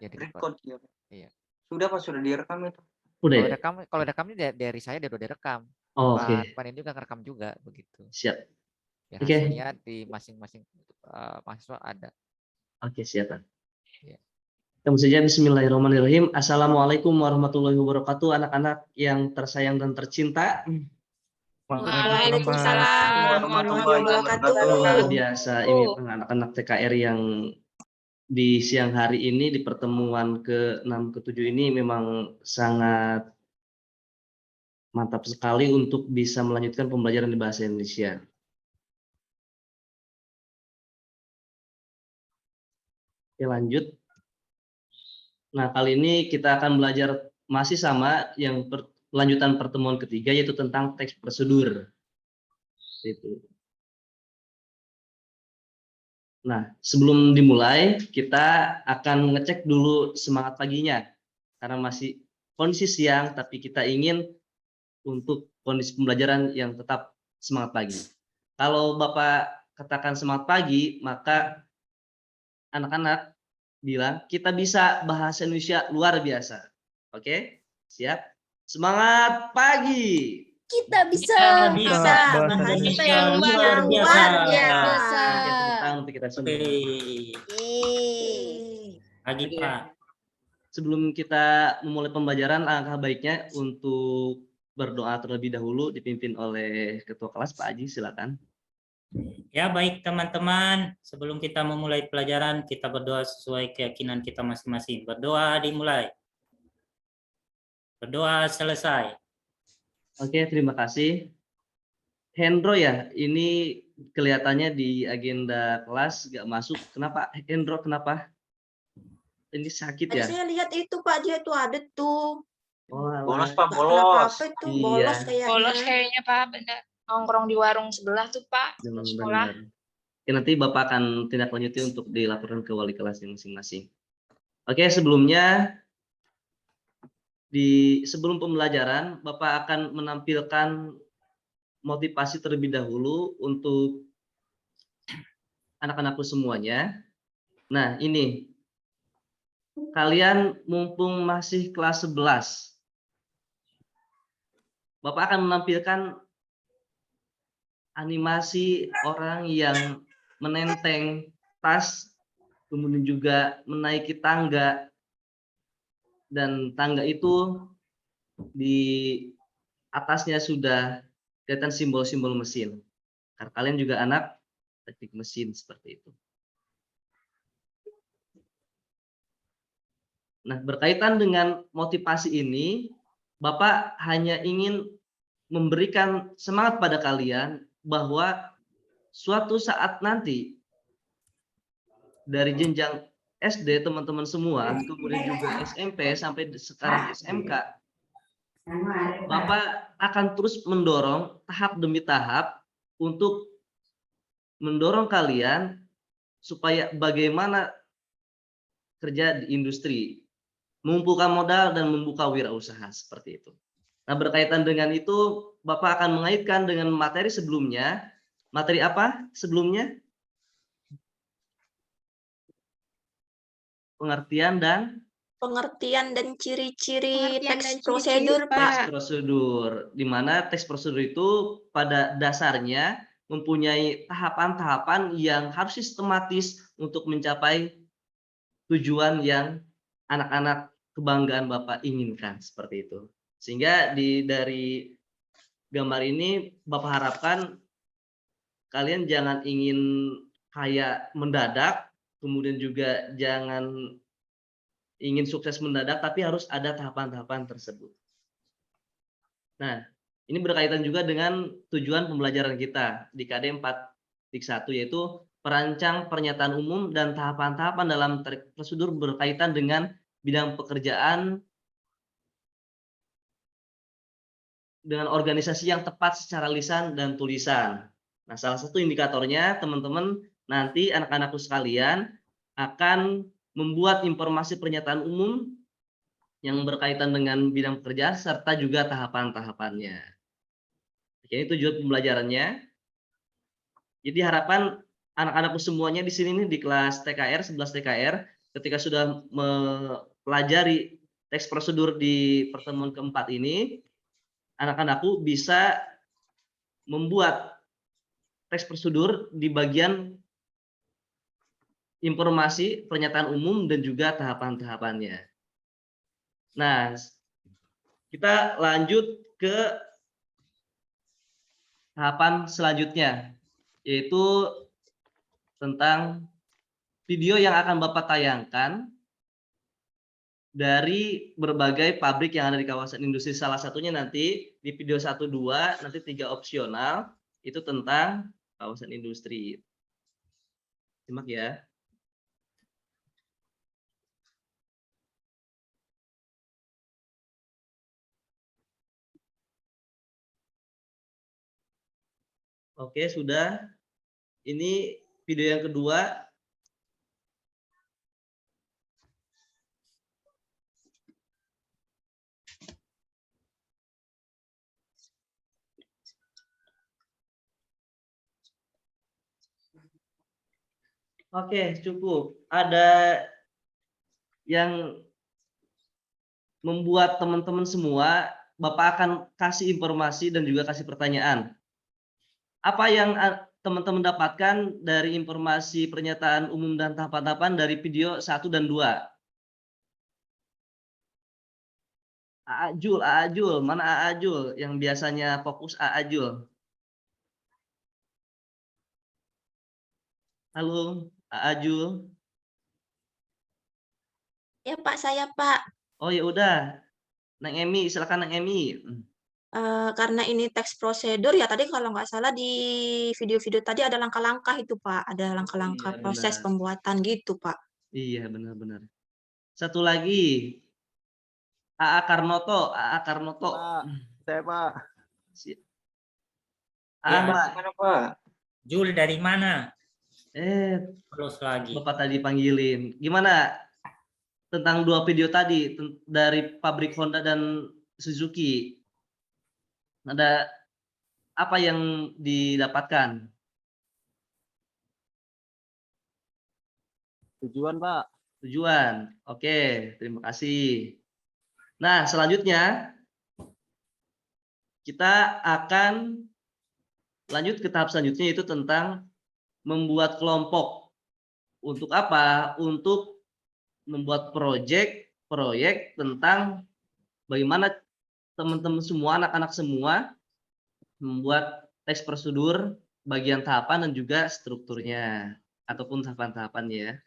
Ya di record. record ya. Iya. Sudah Pak, sudah direkam itu. Udah Kalau ya? rekam ini dari saya udah direkam. Oh, Pak oke. Ini juga ngerekam juga begitu. Siap. Ya Oke. hasilnya di masing-masing mahasiswa ada. Oke, siap. Ya. Tentu saja bismillahirrahmanirrahim. Assalamualaikum warahmatullahi wabarakatuh, anak-anak yang tersayang dan tercinta. Waalaikumsalam warahmatullahi wabarakatuh. Luar biasa ini anak-anak TKR yang di siang hari ini di pertemuan ke-6 ke-7 ini memang sangat mantap sekali untuk bisa melanjutkan pembelajaran di bahasa Indonesia. Oke, lanjut. Nah, kali ini kita akan belajar masih sama yang lanjutan pertemuan ketiga, yaitu tentang teks prosedur. Itu. Nah, sebelum dimulai, kita akan ngecek dulu semangat paginya. Karena masih kondisi siang, tapi kita ingin untuk kondisi pembelajaran yang tetap semangat pagi. Kalau Bapak katakan semangat pagi, maka anak-anak bilang kita bisa bahasa Indonesia luar biasa. Oke? Siap? Semangat pagi! Kita bisa bahasa Indonesia yang luar biasa. Oke, tepuk tangan untuk kita semua. Pagi, Pak. Sebelum kita memulai pembelajaran, alangkah baiknya untuk berdoa terlebih dahulu dipimpin oleh Ketua Kelas, Pak Aji, silakan. Ya, baik teman-teman. Sebelum kita memulai pelajaran, kita berdoa sesuai keyakinan kita masing-masing. Berdoa dimulai. Berdoa selesai. Oke, terima kasih. Hendro ya, ini kelihatannya di agenda kelas nggak masuk. Kenapa, Hendro? Kenapa? Ini sakit ya? Saya lihat itu Pak, dia tuh ada tuh. Oh, Bolos Pak, Nggak bolos. kenapa-apa itu, Iya. bolos kayaknya. Bolos kayaknya Pak, bener. Nongkrong di warung sebelah tuh Pak, sekolah. Benar. Oke, nanti Bapak akan tindak lanjuti untuk dilaporkan ke wali kelas masing-masing. Oke, sebelumnya sebelum pembelajaran, Bapak akan menampilkan motivasi terlebih dahulu untuk anak-anakku semuanya. Nah, ini kalian mumpung masih kelas 11, Bapak akan menampilkan animasi orang yang menenteng tas, kemudian juga menaiki tangga, dan tangga itu di atasnya sudah kelihatan simbol-simbol mesin. Karena kalian juga anak teknik mesin seperti itu. Nah, berkaitan dengan motivasi ini, Bapak hanya ingin memberikan semangat pada kalian bahwa suatu saat nanti dari jenjang SD teman-teman semua, kemudian juga SMP sampai sekarang SMK, Bapak akan terus mendorong tahap demi tahap untuk mendorong kalian supaya bagaimana kerja di industri, mengumpulkan modal dan membuka wirausaha seperti itu. Nah, berkaitan dengan itu, Bapak akan mengaitkan dengan materi sebelumnya. Materi apa sebelumnya? Pengertian dan ciri-ciri teks prosedur, Pak. Teks prosedur, di mana teks prosedur itu pada dasarnya mempunyai tahapan-tahapan yang harus sistematis untuk mencapai tujuan yang anak-anak kebanggaan Bapak inginkan, seperti itu. Sehingga dari gambar ini Bapak harapkan kalian jangan ingin kayak mendadak, kemudian juga jangan ingin sukses mendadak, tapi harus ada tahapan-tahapan tersebut. Nah, ini berkaitan juga dengan tujuan pembelajaran kita di KD 4.1, yaitu perancang pernyataan umum dan tahapan-tahapan dalam prosedur berkaitan dengan bidang pekerjaan dengan organisasi yang tepat secara lisan dan tulisan. Nah, salah satu indikatornya, teman-teman, nanti anak-anakku sekalian akan membuat informasi pernyataan umum yang berkaitan dengan bidang pekerjaan serta juga tahapan-tahapannya. Ini tujuan pembelajarannya. Jadi harapan anak-anakku semuanya di sini nih di kelas TKR 11 TKR, ketika sudah mempelajari teks prosedur di pertemuan keempat ini, anak-anakku bisa membuat teks prosedur di bagian informasi, pernyataan umum, dan juga tahapan-tahapannya. Nah, kita lanjut ke tahapan selanjutnya, yaitu tentang video yang akan Bapak tayangkan dari berbagai pabrik yang ada di kawasan industri. Salah satunya nanti di video 1, 2, nanti 3 opsional, itu tentang kawasan industri. Simak ya. Oke, sudah. Ini video yang kedua. Oke, cukup. Ada yang membuat teman-teman semua, Bapak akan kasih informasi dan juga kasih pertanyaan. Apa yang teman-teman dapatkan dari informasi pernyataan umum dan tahapan-tahapan dari video 1 dan 2? Aajul, mana Aajul yang biasanya fokus Aajul? Halo, Aajul. Ya Pak, saya Pak. Oh ya udah, Nang Emi, silakan Nang Emi. Karena ini teks prosedur ya tadi kalau nggak salah di video-video tadi ada langkah-langkah itu Pak, ada langkah-langkah iya, proses benar. pembuatan gitu Pak. Iya, benar-benar. Satu lagi, AA Karnoto. Pak, saya Pak. Ya. Ahmad. Mana Pak? Jul dari mana? Terus lagi. Bapak tadi panggilin. Gimana tentang 2 video tadi dari pabrik Honda dan Suzuki? Ada apa yang didapatkan? Tujuan Pak. Tujuan. Oke, terima kasih. Nah, selanjutnya kita akan lanjut ke tahap selanjutnya, yaitu tentang membuat kelompok. Untuk apa? Untuk membuat proyek tentang bagaimana teman-teman semua, anak-anak semua membuat teks prosedur, bagian tahapan dan juga strukturnya ataupun tahapan-tahapannya.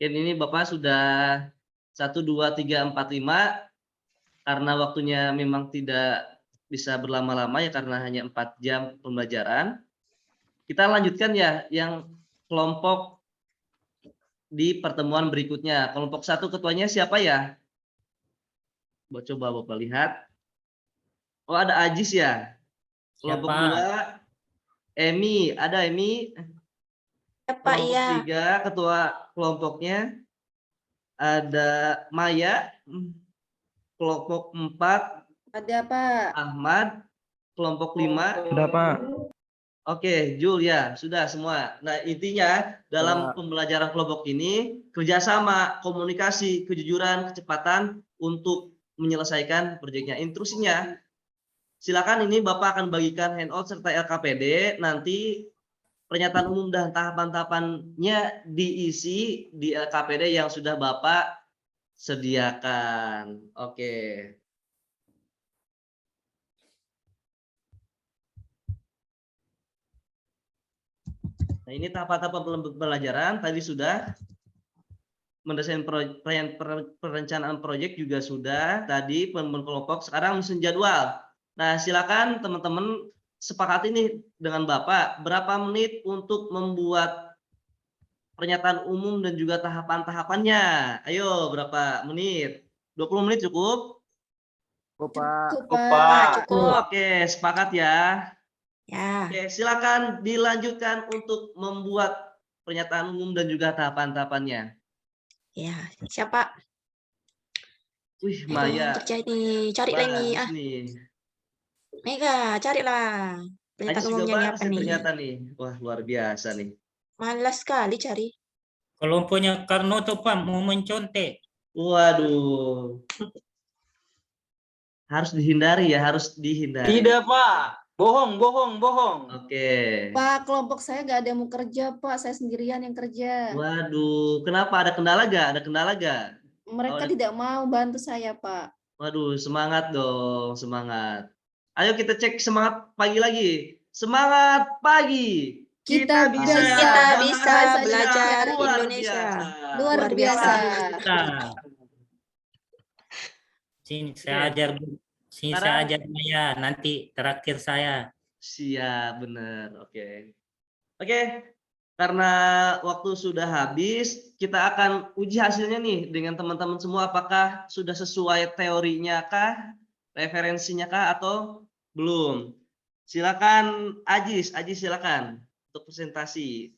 Dan ini Bapak sudah 1, 2, 3, 4, 5 karena waktunya memang tidak bisa berlama-lama ya karena hanya 4 jam pembelajaran. Kita lanjutkan ya yang kelompok di pertemuan berikutnya. Kelompok 1 ketuanya siapa ya? Coba Bapak lihat. Oh, ada Ajis ya. Kelompok 2 Emi, ada Emi. Ya Pak, Kelompok iya. 3 ketua kelompoknya ada Maya. Kelompok 4 Ada Pak. Ahmad. Kelompok 5 Ada Pak. Oke, Jul ya, sudah semua. Nah, intinya dalam pembelajaran kelompok ini kerjasama, komunikasi, kejujuran, kecepatan untuk menyelesaikan proyeknya. Instruksinya, silakan ini Bapak akan bagikan handout serta LKPD. Nanti pernyataan umum dan tahapan-tahapannya diisi di LKPD yang sudah Bapak sediakan. Oke. Nah, ini tahapan-tahapan pembelajaran tadi sudah. Mendesain perencanaan proyek juga sudah. Tadi pembentukan kelompok, sekarang menyusun jadwal. Nah, silakan teman-teman sepakat ini dengan Bapak. Berapa menit untuk membuat pernyataan umum dan juga tahapan-tahapannya? Ayo, berapa menit? 20 menit cukup? Cukup Pak. Cukup. Oke, sepakat ya. Ya. Oke, silakan dilanjutkan untuk membuat pernyataan umum dan juga tahapan-tahapannya. Ya, siapa? Wih, Maya. Kerja ini, cari lagi. Mega, carilah. Pernyataan umumnya ini apa nih? Ternyata nih. Wah, luar biasa nih. Malas sekali cari. Kelompoknya Karno tuh Pak mau mencontek. Waduh. Harus dihindari ya, harus dihindari. Tidak, Pak. Bohong, bohong, bohong. Oke. Pak, kelompok saya nggak ada yang mau kerja, Pak. Saya sendirian yang kerja. Waduh, kenapa? Ada kendala gak? Ada kendala gak? Mereka ada- tidak mau bantu saya, Pak. Waduh, semangat dong, semangat. Ayo kita cek semangat pagi lagi. Semangat pagi. Kita bisa, bisa. Kita bahasa bisa belajar luar Indonesia. biasa. Luar Luar biasa. Nah, sini saya ajar, sini saya ajar Maya, nanti terakhir saya. Siap, bener. Oke. Oke, karena waktu sudah habis, kita akan uji hasilnya nih dengan teman-teman semua. Apakah sudah sesuai teorinya kah, referensinya kah, atau belum? Silakan Ajis, silakan untuk presentasi.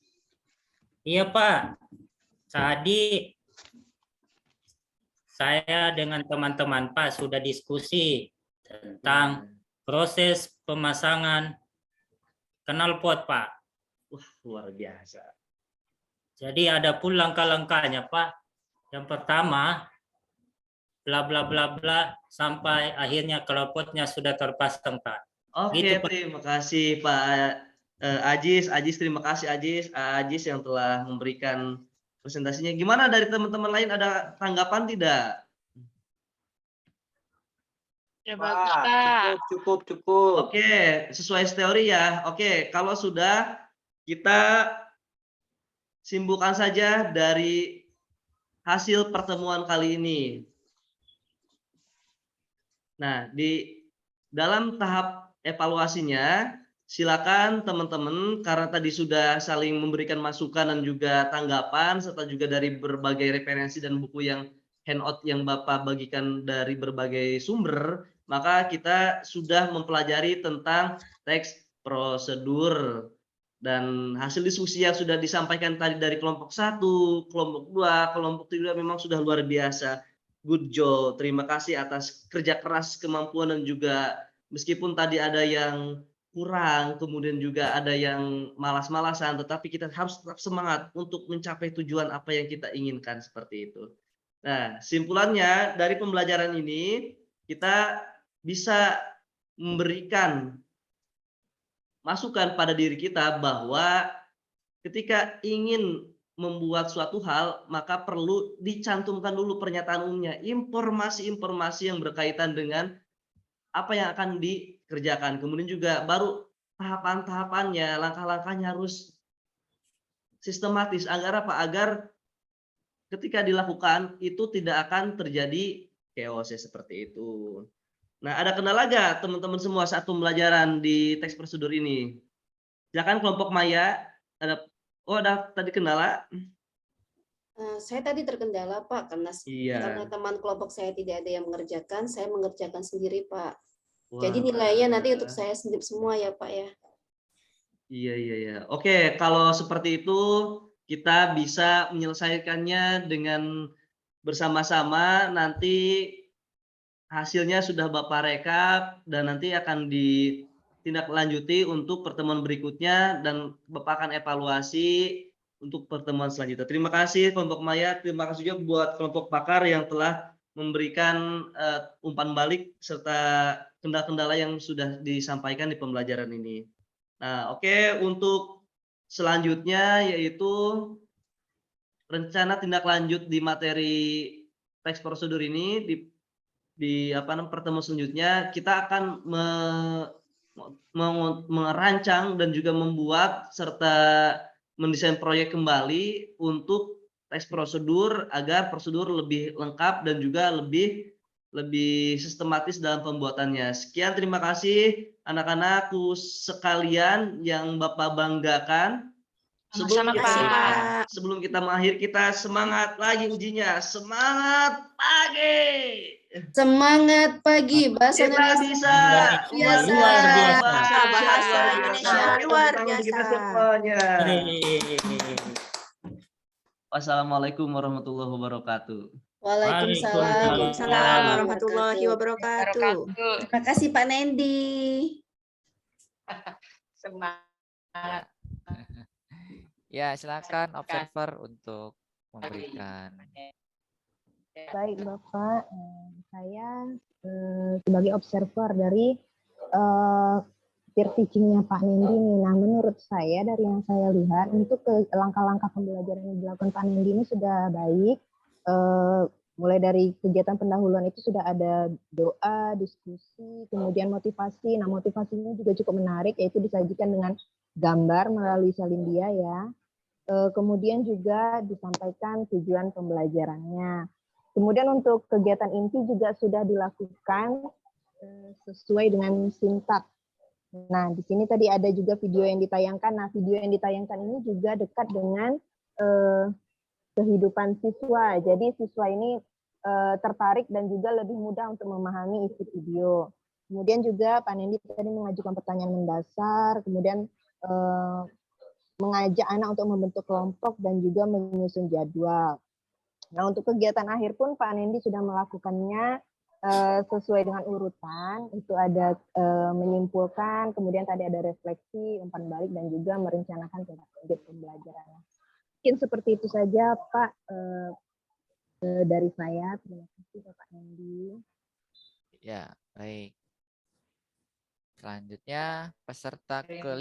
Iya Pak, tadi saya dengan teman-teman Pak sudah diskusi tentang proses pemasangan knalpot Pak. Wah, luar biasa. Jadi ada pun langkah-langkahnya Pak. Yang pertama, bla bla bla bla sampai akhirnya knalpotnya sudah terpasang Pak. Oke, Gitu, Pak. terima kasih Pak Ajis. Terima kasih Ajis yang telah memberikan presentasinya. Gimana dari teman-teman lain, ada tanggapan tidak? Udah bagus, Pak. Cukup. Oke, sesuai teori ya. Oke, kalau sudah, kita simpulkan saja dari hasil pertemuan kali ini. Nah, di dalam tahap evaluasinya, silakan teman-teman, karena tadi sudah saling memberikan masukan dan juga tanggapan, serta juga dari berbagai referensi dan buku yang handout yang Bapak bagikan dari berbagai sumber, maka kita sudah mempelajari tentang teks prosedur. Dan hasil diskusi yang sudah disampaikan tadi dari kelompok 1, kelompok 2, kelompok 3 memang sudah luar biasa. Good job. Terima kasih atas kerja keras, kemampuan, dan juga meskipun tadi ada yang kurang, kemudian juga ada yang malas-malasan, tetapi kita harus tetap semangat untuk mencapai tujuan apa yang kita inginkan, seperti itu. Nah, simpulannya dari pembelajaran ini, kita bisa memberikan masukan pada diri kita bahwa ketika ingin membuat suatu hal, maka perlu dicantumkan dulu pernyataan umumnya, informasi-informasi yang berkaitan dengan apa yang akan dikerjakan. Kemudian juga baru tahapan-tahapannya, langkah-langkahnya harus sistematis agar apa? Agar ketika dilakukan itu tidak akan terjadi chaos seperti itu. Nah, ada kendala nggak teman-teman semua saat pembelajaran di teks prosedur ini? Silakan kelompok Maya. Ada tadi kendala? Saya tadi terkendala, Pak, karena Iya. teman kelompok saya tidak ada yang mengerjakan, saya mengerjakan sendiri, Pak. Wah, Jadi nilainya nanti untuk saya sendiri semua ya, Pak ya. Iya. Oke, kalau seperti itu kita bisa menyelesaikannya dengan bersama-sama. Nanti hasilnya sudah Bapak rekap dan nanti akan ditindaklanjuti untuk pertemuan berikutnya dan Bapak akan evaluasi untuk pertemuan selanjutnya. Terima kasih kelompok Maya, terima kasih juga buat kelompok pakar yang telah memberikan umpan balik serta kendala-kendala yang sudah disampaikan di pembelajaran ini. Nah, oke, untuk selanjutnya yaitu rencana tindak lanjut di materi teks prosedur ini di pertemuan selanjutnya kita akan merancang dan juga membuat serta mendesain proyek kembali untuk teks prosedur agar prosedur lebih lengkap dan juga lebih sistematis dalam pembuatannya. Sekian, terima kasih anak-anakku sekalian yang Bapak banggakan. Sama-sama, Pak. Sebelum kita mengakhiri, kita semangat lagi ujinya. Semangat pagi. Semangat pagi, bahasa Kita Indonesia. bisa. Biasa. Luar biasa. Bahasa Indonesia luar Tepuk tangan untuk kita biasa. semuanya. Yeay. Wassalamualaikum warahmatullahi wabarakatuh. Waalaikumsalam. Waalaikumsalam warahmatullahi wabarakatuh. Terima kasih Pak Nendi. Semangat. Ya, silakan observer untuk memberikan. Baik Bapak, saya sebagai observer dari peer teaching-nya Pak Nendi nih. Nah, menurut saya dari yang saya lihat untuk langkah-langkah pembelajaran yang dilakukan Pak Nendi ini sudah baik. Mulai dari kegiatan pendahuluan itu sudah ada doa, diskusi, kemudian motivasi. Nah, motivasinya juga cukup menarik, yaitu disajikan dengan gambar melalui Salindia ya. Kemudian juga disampaikan tujuan pembelajarannya. Kemudian untuk kegiatan inti juga sudah dilakukan sesuai dengan sintak. Nah, di sini tadi ada juga video yang ditayangkan. Nah, video yang ditayangkan ini juga dekat dengan kehidupan siswa. Jadi siswa ini tertarik dan juga lebih mudah untuk memahami isi video. Kemudian juga Pak Nendi tadi mengajukan pertanyaan mendasar, kemudian mengajak anak untuk membentuk kelompok dan juga menyusun jadwal. Nah, untuk kegiatan akhir pun Pak Nendi sudah melakukannya sesuai dengan urutan. Itu ada menyimpulkan, kemudian tadi ada refleksi, umpan balik, dan juga merencanakan tindak lanjut pembelajaran. Mungkin seperti itu saja Pak dari saya. Terima kasih Bapak Nendi. Ya, baik. Selanjutnya peserta kelima.